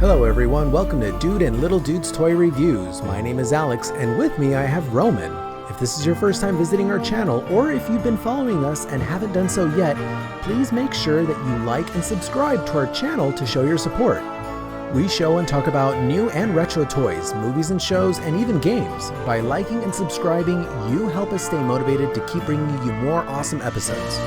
Hello everyone, welcome to Dude and Little Dude's Toy Reviews. My name is Alex, and with me I have Roman. If this is your first time visiting our channel, or if you've been following us and haven't done so yet, please make sure that you like and subscribe to our channel to show your support. We show and talk about new and retro toys, movies and shows, and even games. By liking and subscribing, you help us stay motivated to keep bringing you more awesome episodes.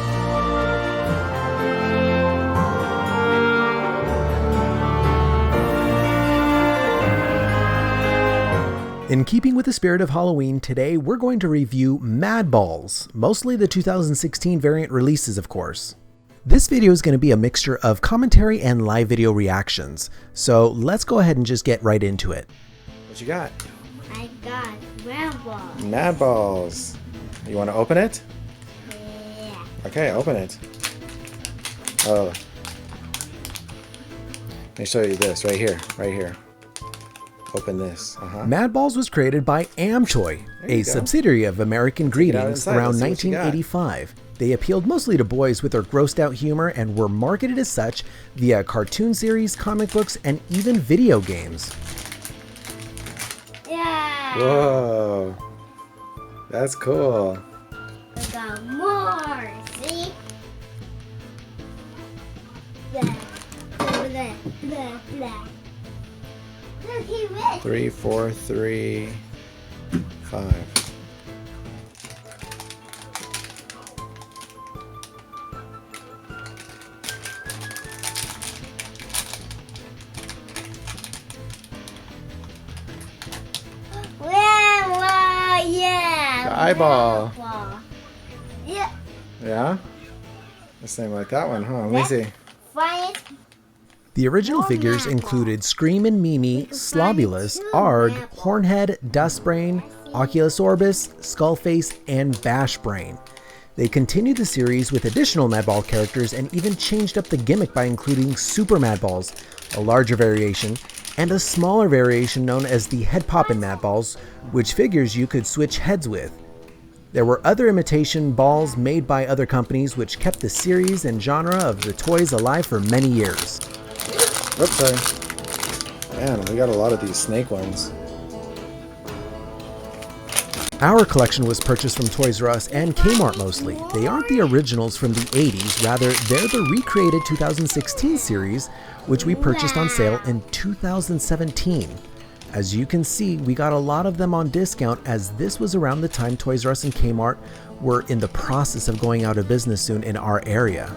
In keeping with the spirit of Halloween, today we're going to review Madballs, mostly the 2016 variant releases, of course. This video is going to be a mixture of commentary and live video reactions, so let's go ahead and just get right into it. What you got? I got Madballs. Madballs. You want to open it? Yeah. Okay, open it. Oh. Let me show you this right here. Open this. Madballs was created by Amtoy, a subsidiary of American Greetings, around 1985. They appealed mostly to boys with their grossed out humor and were marketed as such via cartoon series, comic books, and even video games. Yeah. Whoa. That's cool. We got more. See? Blah, blah, blah, blah. Look, he went. 3, 4, 3, 5. Yeah. The eyeball. Yeah. Yeah? The same like that one, huh? Let me see. Find it. The original figures included Screamin' Mimi, Slobulus, Arg, Hornhead, Dustbrain, Oculus Orbis, Skullface, and Bashbrain. They continued the series with additional Madball characters and even changed up the gimmick by including Super Madballs, a larger variation, and a smaller variation known as the Head Poppin' Madballs, which figures you could switch heads with. There were other imitation balls made by other companies which kept the series and genre of the toys alive for many years. Oops, sorry. Man, we got a lot of these snake ones. Our collection was purchased from Toys R Us and Kmart mostly. They aren't the originals from the 80s, rather they're the recreated 2016 series, which we purchased on sale in 2017. As you can see, we got a lot of them on discount as this was around the time Toys R Us and Kmart were in the process of going out of business soon in our area.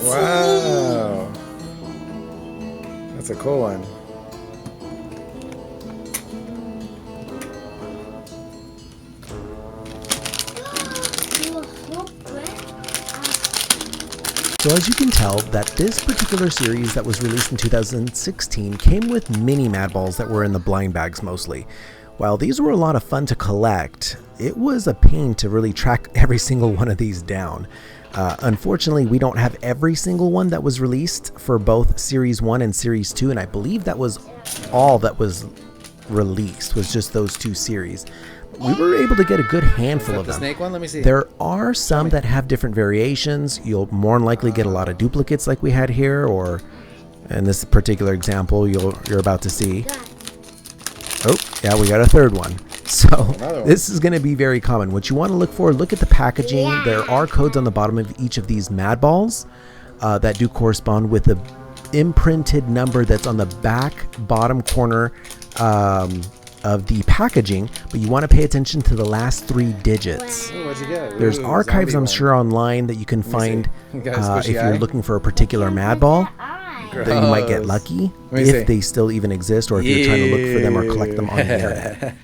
Wow, that's a cool one. So as you can tell, that this particular series that was released in 2016 came with mini Madballs that were in the blind bags mostly. While these were a lot of fun to collect, it was a pain to really track every single one of these down. Unfortunately, we don't have every single one that was released for both Series 1 and Series 2, and I believe that was all that was released, was just those two series. We were able to get a good handful of them. Snake one? Let me see. There are some that have different variations. You'll more than likely get a lot of duplicates like we had here, or in this particular example, you're about to see. Oh, yeah, we got a third one. So this is going to be very common. What you want to look for, look at the packaging. There are codes on the bottom of each of these Madballs that do correspond with the imprinted number that's on the back bottom corner of the packaging, but you want to pay attention to the last 3 digits. Ooh, what'd you get? There's archives, I'm sure, online that you can find if you're looking for a particular Madball. That you might get lucky if they still even exist, or if you're trying to look for them or collect them on the internet.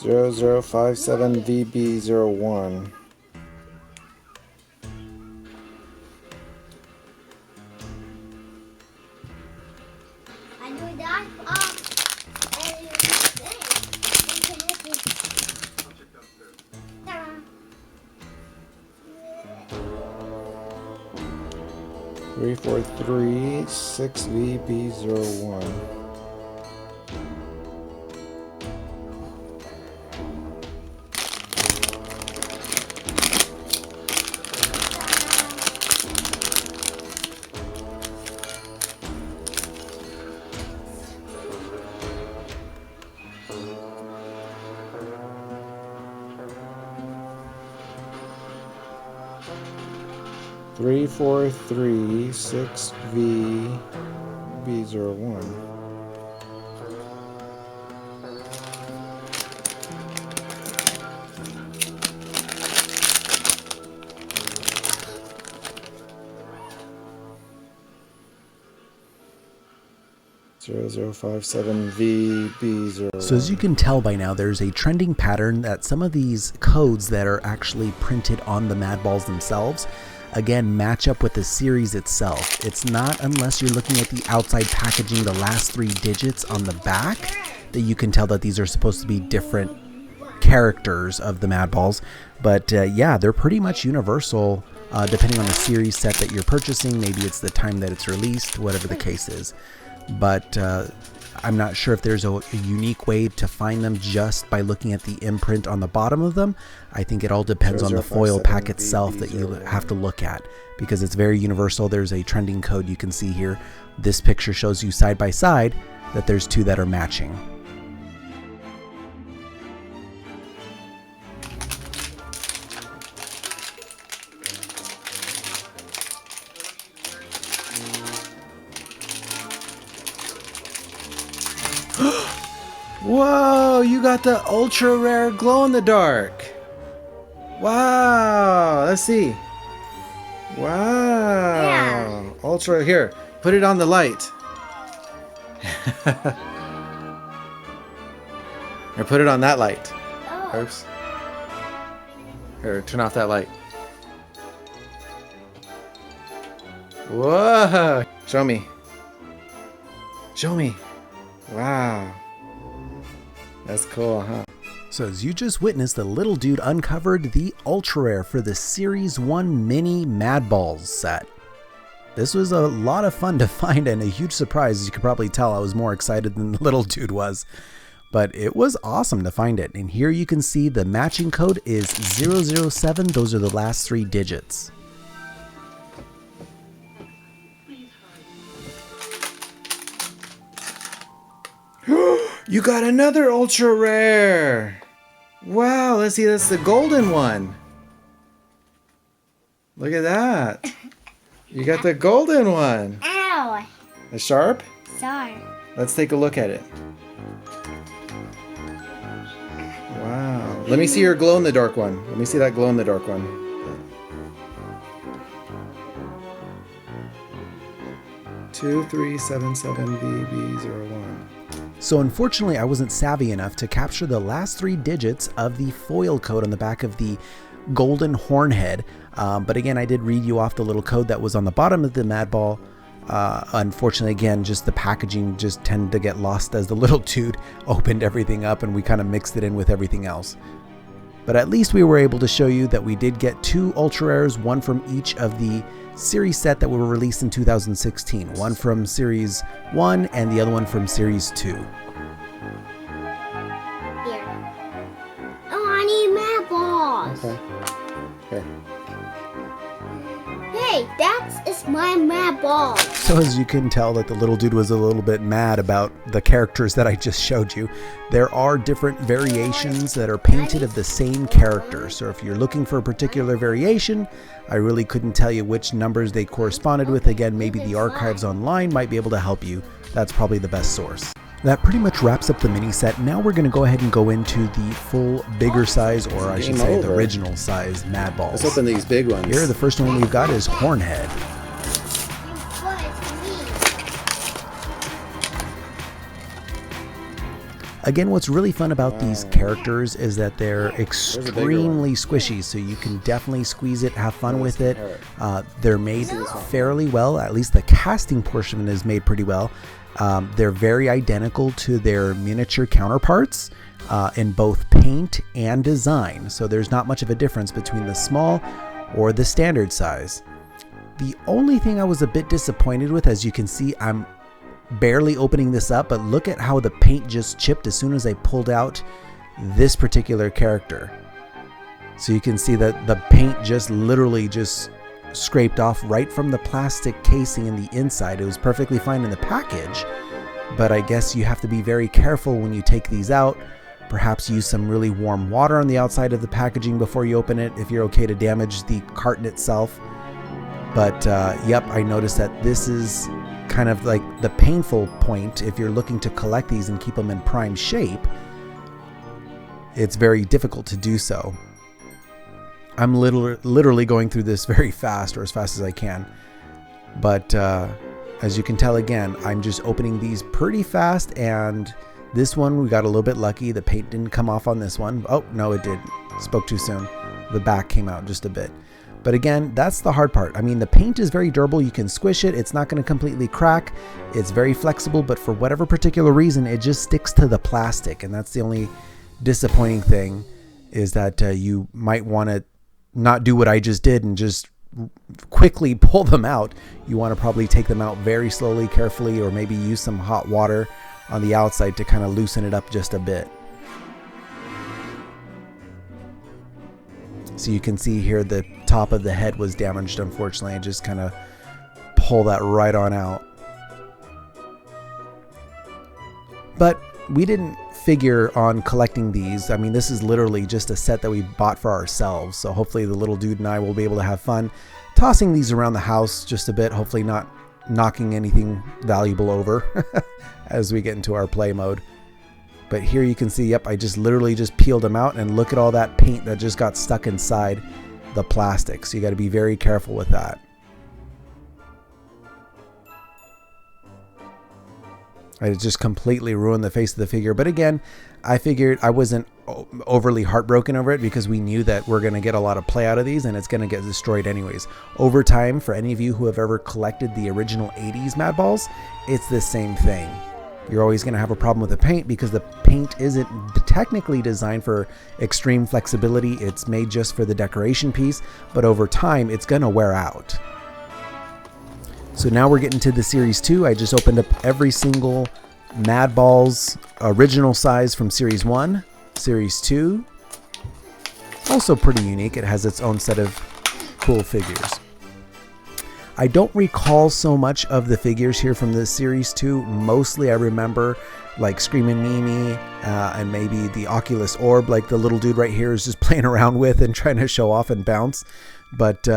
0057VB01. I do that. 3436VB01. Three, 4, 3, 6 V B01. Zero zero 57 VB0. So as you can tell by now, there's a trending pattern that some of these codes that are actually printed on the Madballs themselves again match up with the series itself. It's not unless you're looking at the outside packaging, the last 3 digits on the back, that you can tell that these are supposed to be different characters of the Madballs. But yeah, they're pretty much universal depending on the series set that you're purchasing. Maybe it's the time that it's released, whatever the case is. But I'm not sure if there's a unique way to find them just by looking at the imprint on the bottom of them. I think it all depends on the foil pack itself that you have to look at, because it's very universal. There's a trending code you can see here. This picture shows you side by side that there's 2 that are matching. Whoa, you got the ultra rare glow in the dark. Wow, let's see. Wow. Yeah. Ultra, here, put it on the light. Or put it on that light. Oh. Oops. Here, turn off that light. Whoa. Show me. Show me. Wow. That's cool, huh? So as you just witnessed, the little dude uncovered the ultra rare for the Series 1 Mini Madballs set. This was a lot of fun to find and a huge surprise. As you could probably tell, I was more excited than the little dude was. But it was awesome to find it. And here you can see the matching code is 007. Those are the last 3 digits. You got another ultra rare. Wow, let's see, that's the golden one. Look at that. You got the golden one. Ow. The sharp? Sorry. Let's take a look at it. Wow. Let me see your glow in the dark one. Let me see that glow in the dark one. Two, 377 BB01. So unfortunately, I wasn't savvy enough to capture the last 3 digits of the foil code on the back of the golden hornhead. But again, I did read you off the little code that was on the bottom of the Madball. Unfortunately, again, just the packaging just tended to get lost as the little dude opened everything up and we kind of mixed it in with everything else. But at least we were able to show you that we did get 2 ultra rares, one from each of the series set that were released in 2016. One from Series 1 and the other one from Series 2. Here. Oh, I need Madballs. Okay. Here. Hey, that's my Madball. So as you can tell that the little dude was a little bit mad about the characters that I just showed you. There are different variations that are painted of the same character. So if you're looking for a particular variation, I really couldn't tell you which numbers they corresponded with. Again, maybe the archives online might be able to help you. That's probably the best source. That pretty much wraps up the mini set. Now we're going to go ahead and go into the full bigger size, or I should say the original size Madballs. Let's open these big ones. Here, the first one we've got is Hornhead. Again, what's really fun about these characters is that they're extremely squishy, so you can definitely squeeze it, have fun with it. They're made fairly well, at least the casting portion of it is made pretty well. They're very identical to their miniature counterparts in both paint and design, so there's not much of a difference between the small or the standard size. The only thing I was a bit disappointed with, as you can see, I'm barely opening this up, but look at how the paint just chipped as soon as I pulled out this particular character. So you can see that the paint just literally just scraped off right from the plastic casing in the inside. It was perfectly fine in the package, but I guess you have to be very careful when you take these out. Perhaps use some really warm water on the outside of the packaging before you open it, if you're okay to damage the carton itself. But yep, I noticed that this is kind of like the painful point. If you're looking to collect these and keep them in prime shape, it's very difficult to do so. I'm literally going through this very fast, or as fast as I can. But as you can tell, again, I'm just opening these pretty fast, and this one we got a little bit lucky. The paint didn't come off on this one. Oh, no, it did. Spoke too soon. The back came out just a bit. But again, that's the hard part. I mean, the paint is very durable. You can squish it. It's not going to completely crack. It's very flexible, but for whatever particular reason, it just sticks to the plastic. And that's the only disappointing thing, is that you might want to not do what I just did and just quickly pull them out. You want to probably take them out very slowly, carefully, or maybe use some hot water on the outside to kind of loosen it up just a bit. So you can see here the top of the head was damaged, unfortunately. I just kind of pull that right on out. But we didn't figure on collecting these. I mean, this is literally just a set that we bought for ourselves. So hopefully the little dude and I will be able to have fun tossing these around the house just a bit, hopefully not knocking anything valuable over as we get into our play mode. But here you can see, yep, I just literally just peeled them out, and look at all that paint that just got stuck inside the plastic. So you got to be very careful with that. I just completely ruined the face of the figure. But again, I figured I wasn't overly heartbroken over it, because we knew that we're going to get a lot of play out of these, and it's going to get destroyed anyways. Over time, for any of you who have ever collected the original 80s Madballs, it's the same thing. You're always going to have a problem with the paint, because the paint isn't technically designed for extreme flexibility. It's made just for the decoration piece, but over time it's going to wear out. So now we're getting to the Series 2. I just opened up every single Madballs original size from Series 1. Series 2, also pretty unique. It has its own set of cool figures. I don't recall so much of the figures here from this Series 2. Mostly I remember like Screamin' Mimi and maybe the Oculus Orb, like the little dude right here is just playing around with and trying to show off and bounce. But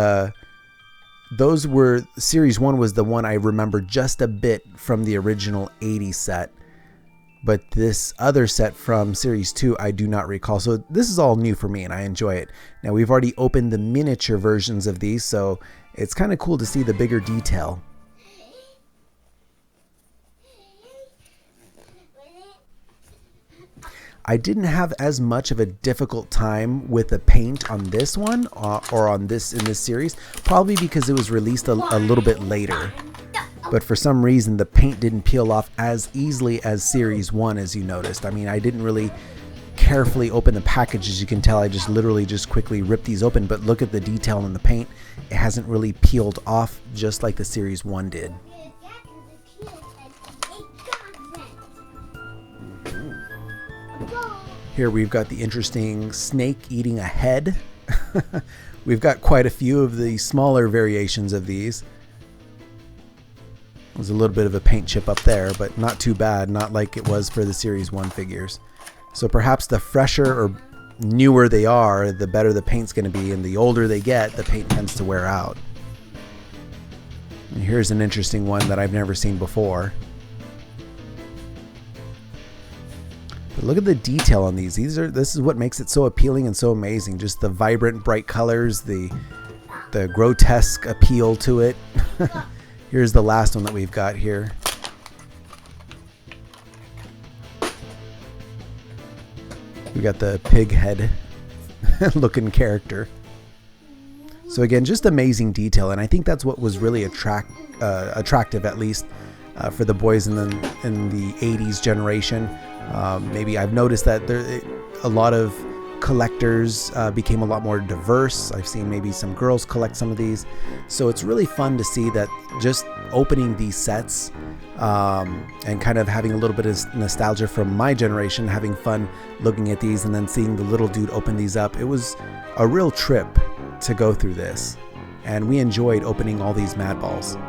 those were, Series 1 was the one I remember just a bit from the original 80 set. But this other set from Series 2, I do not recall. So this is all new for me, and I enjoy it. Now, we've already opened the miniature versions of these, so it's kind of cool to see the bigger detail. I didn't have as much of a difficult time with the paint on this one or on this in this series, probably because it was released a little bit later. But for some reason, the paint didn't peel off as easily as Series 1, as you noticed. I mean, I didn't really carefully open the package. As you can tell, I just literally just quickly ripped these open. But look at the detail in the paint. It hasn't really peeled off just like the Series 1 did. Here we've got the interesting snake eating a head. We've got quite a few of the smaller variations of these. There's a little bit of a paint chip up there, but not too bad, not like it was for the Series 1 figures. So perhaps the fresher or newer they are, the better the paint's going to be, and the older they get, the paint tends to wear out. And here's an interesting one that I've never seen before. But look at the detail on these. This is what makes it so appealing and so amazing. Just the vibrant, bright colors, the grotesque appeal to it. Here's the last one that we've got here. We got the pig head looking character. So again, just amazing detail, and I think that's what was really attractive, at least for the boys in the 80s generation. Maybe I've noticed that a lot of collectors became a lot more diverse. I've seen maybe some girls collect some of these, so it's really fun to see that just opening these sets and kind of having a little bit of nostalgia from my generation, having fun looking at these and then seeing the little dude open these up. It was a real trip to go through this, and we enjoyed opening all these Madballs.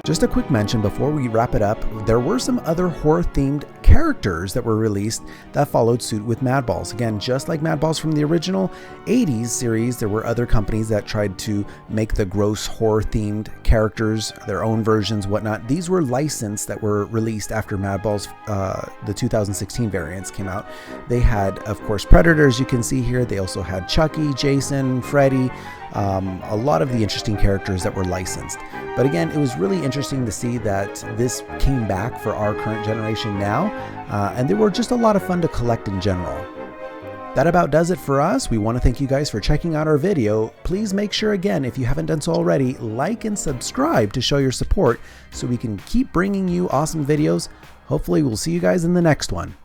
Just a quick mention before we wrap it up, there were some other horror-themed characters that were released that followed suit with Madballs. Again, just like Madballs from the original 80s series, there were other companies that tried to make the gross horror-themed characters, their own versions, whatnot. These were licensed that were released after Madballs, the 2016 variants came out. They had, of course, Predator, as you can see here. They also had Chucky, Jason, Freddy, a lot of the interesting characters that were licensed. But again, it was really interesting to see that this came back for our current generation now, and they were just a lot of fun to collect in general. That about does it for us. We want to thank you guys for checking out our video. Please make sure, again, if you haven't done so already, like and subscribe to show your support so we can keep bringing you awesome videos. Hopefully we'll see you guys in the next one.